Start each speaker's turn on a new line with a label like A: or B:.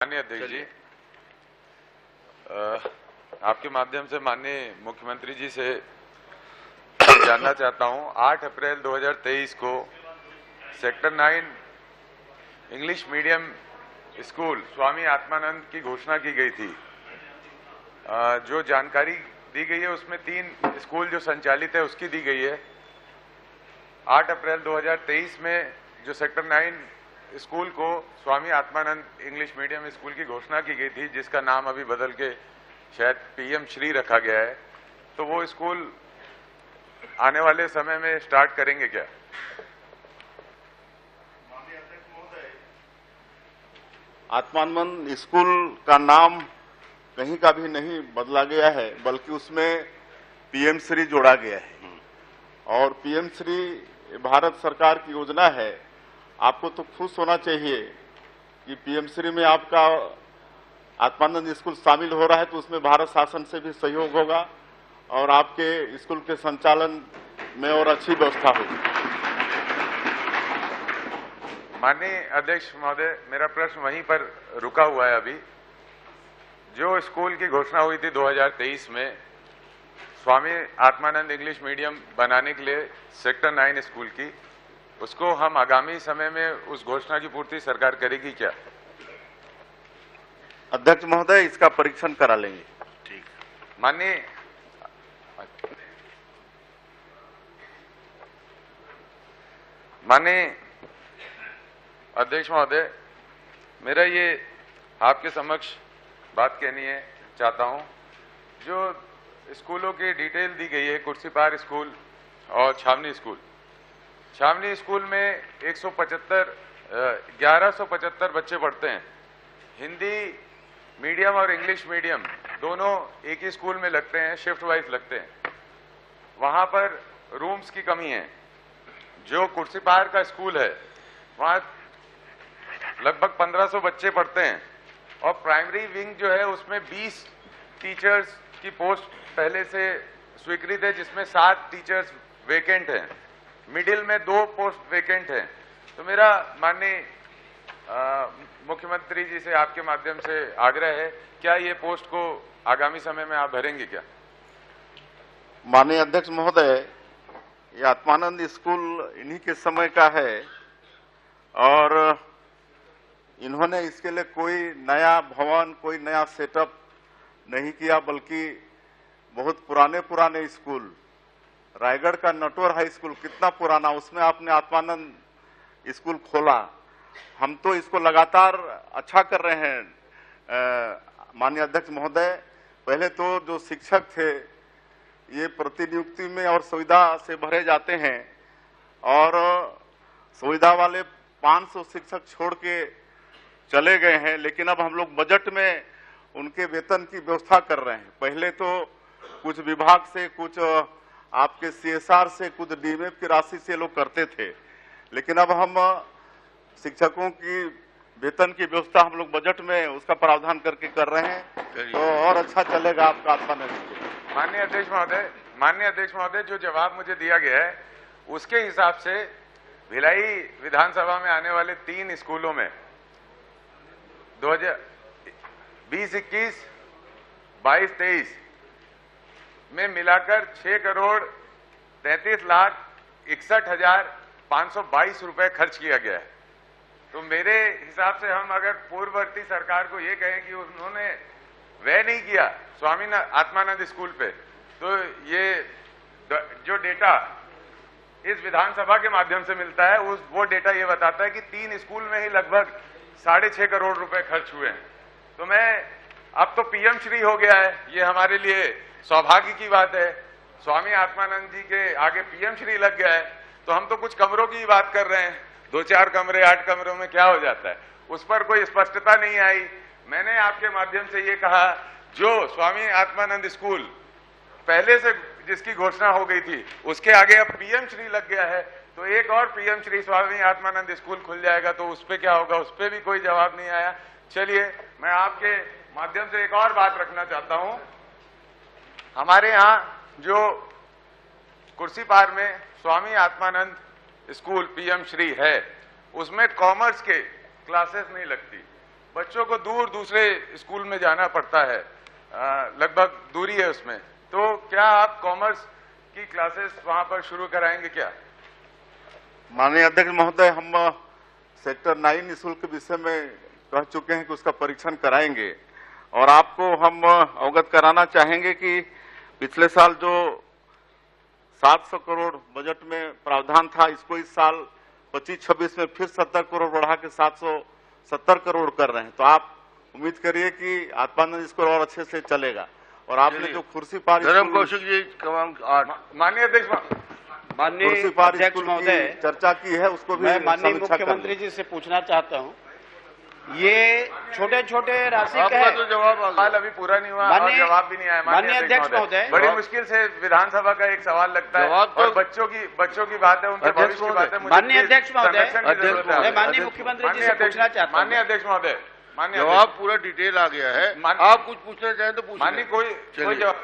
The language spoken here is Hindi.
A: माननीय अध्यक्ष जी, आपके माध्यम से माननीय मुख्यमंत्री जी से जानना चाहता हूं, 8 अप्रैल 2023 को sector 9 English medium school Swami Atmanand की घोषणा की गई थी। जो जानकारी दी गई है उसमें 3 स्कूल जो संचालित है उसकी दी गई है। 8 अप्रैल 2023 में जो सेक्टर 9 स्कूल को Swami Atmanand English medium school की घोषणा की गई थी, जिसका नाम अभी बदल के शायद पीएम श्री रखा गया है, तो वो स्कूल आने वाले समय में स्टार्ट करेंगे क्या?
B: आत्मानंद स्कूल का नाम कहीं का भी नहीं बदला गया है, बल्कि उसमें पीएम श्री जोड़ा गया है। और पीएम श्री भारत सरकार की योजना है। आपको तो खुश होना चाहिए कि पीएम श्री में आपका आत्मानंद स्कूल शामिल हो रहा है, तो उसमें भारत शासन से भी सहयोग होगा और आपके स्कूल के संचालन में और अच्छी व्यवस्था होगी।
A: माननीय अध्यक्ष महोदय, मेरा प्रश्न वहीं पर रुका हुआ है। अभी जो स्कूल की घोषणा हुई थी 2023 में स्वामी आत्मानंद इंग्लिश मीडियम बनाने के लिए सेक्टर 9 स्कूल की, उसको हम आगामी समय में उस घोषणा की पूर्ति सरकार करेगी क्या?
B: अध्यक्ष महोदय, इसका परीक्षण करा लेंगे।
A: ठीक। माननीय अध्यक्ष महोदय, मेरा ये आपके समक्ष बात कहनी है चाहता हूं। जो स्कूलों की डिटेल दी गई है, कुर्सीपार स्कूल और छावनी स्कूल में 1175 बच्चे पढ़ते हैं। हिंदी मीडियम और इंग्लिश मीडियम दोनों एक ही स्कूल में लगते हैं, शिफ्ट वाइज लगते हैं। वहां पर रूम्स की कमी है। जो कुर्सीपार का स्कूल है वहां लगभग 1500 बच्चे पढ़ते हैं और प्राइमरी विंग जो है उसमें 20 टीचर्स की पोस्ट पहले से स्वीकृत है, जिसमें 7 टीचर्स वेकेंट हैं। मिडिल में 2 पोस्ट वेकेंट हैं। तो मेरा माननीय मुख्यमंत्री जी से आपके माध्यम से आग्रह है, क्या ये पोस्ट को आगामी समय में आप भरेंगे क्या?
B: माननीय अध्यक्ष महोदय, ये आत्मानंद स्कूल इन्हीं के समय का है और इन्होंने इसके लिए कोई नया भवन, कोई नया सेटअप नहीं किया, बल्कि बहुत पुराने स्कूल, रायगढ़ का नटवर हाई स्कूल कितना पुराना, उसमें आपने आत्मानंद स्कूल खोला। हम तो इसको लगातार अच्छा कर रहे हैं। माननीय अध्यक्ष महोदय, पहले तो जो शिक्षक थे ये प्रतिनियुक्ति में और सुविधा से भरे जाते हैं और सुविधा वाले 500 शिक्षक छोड़ के चले गए हैं, लेकिन अब हम लोग बजट में उनके वेतन की व्यवस्था कर रहे हैं। पहले तो कुछ विभाग से, कुछ आपके सीएसआर से, कुछ डीएमएफ की राशि से लोग करते थे, लेकिन अब हम शिक्षकों की वेतन की व्यवस्था हम लोग बजट में उसका प्रावधान करके कर रहे हैं, तो और अच्छा चलेगा आपका आत्मानंद।
A: माननीय अध्यक्ष महोदय, जो जवाब मुझे दिया गया है उसके हिसाब से भिलाई विधानसभा में आने वाले 3 स्कूलों में 2020-21, 22-23 में मिलाकर 6,33,61,522 रुपए खर्च किया गया है। तो मेरे हिसाब से हम अगर पूर्ववर्ती सरकार को ये कहें कि उन्होंने व्यय नहीं किया स्वामी आत्मानंद स्कूल पे, तो ये जो डेटा इस विधानसभा के माध्यम से मिलता है वो डेटा ये बताता है कि 3 स्कूल में ही लगभग 6.5 करोड़ रुपए खर्च हुए हैं। तो अब तो पीएम श्री हो गया है, ये हमारे लिए सौभाग्य की बात है। स्वामी आत्मानंद जी के आगे पीएम श्री लग गया है, तो हम तो कुछ कमरों की बात कर रहे हैं। 2-4 कमरे, 8 कमरों में क्या हो जाता है, उस पर कोई स्पष्टता नहीं आई। मैंने आपके माध्यम से ये कहा, जो स्वामी आत्मानंद स्कूल पहले से जिसकी घोषणा हो गई थी उसके आगे अब पीएम श्री लग गया है, तो एक और पीएम श्री स्वामी आत्मानंद स्कूल खुल जाएगा, तो उस पर क्या होगा, उस पर भी कोई जवाब नहीं आया। चलिए, मैं आपके माध्यम से एक और बात रखना चाहता हूं। हमारे यहाँ जो कुर्सीपार में स्वामी आत्मानंद स्कूल पीएम श्री है, उसमें कॉमर्स के क्लासेस नहीं लगती। बच्चों को दूर दूसरे स्कूल में जाना पड़ता है, लगभग दूरी है उसमें। तो क्या आप कॉमर्स की क्लासेस वहां पर शुरू कराएंगे क्या?
B: माननीय अध्यक्ष महोदय, हम सेक्टर 9 निःशुल्क विषय में कह चुके हैं कि उसका परीक्षण कराएंगे और आपको हम अवगत कराना चाहेंगे कि पिछले साल जो 700 करोड़ बजट में प्रावधान था, इसको इस साल 25-26 में फिर 70 करोड़ बढ़ा के 770 करोड़ कर रहे हैं। तो आप उम्मीद करिए कि आत्मानंद स्कूल और अच्छे से चलेगा। और आपने जो खुर्सीपार
C: धर्म कौशिक जी क्रमांक 8।
A: माननीय अध्यक्ष,
B: माननीय अध्यक्ष महोदय, चर्चा की है उसको भी
D: मैं माननीय मुख्यमंत्री जी से पूछना चाहता हूं, ये छोटे छोटे राशि का है,
C: तो जवाब
A: सवाल अभी पूरा नहीं हुआ और जवाब भी नहीं आया।
D: माननीय अध्यक्ष महोदय,
A: बड़ी मुश्किल से विधानसभा का एक सवाल लगता है और बच्चों की बात है, उनके भविष्य की बात है।
D: माननीय अध्यक्ष महोदय,
A: मैं
D: माननीय मुख्यमंत्री जी से पूछना चाहता हूं।
A: माननीय अध्यक्ष महोदय,
C: जवाब पूरा डिटेल आ गया है। आप कुछ पूछना चाहें तो पूछ।
A: माननीय कोई जवाब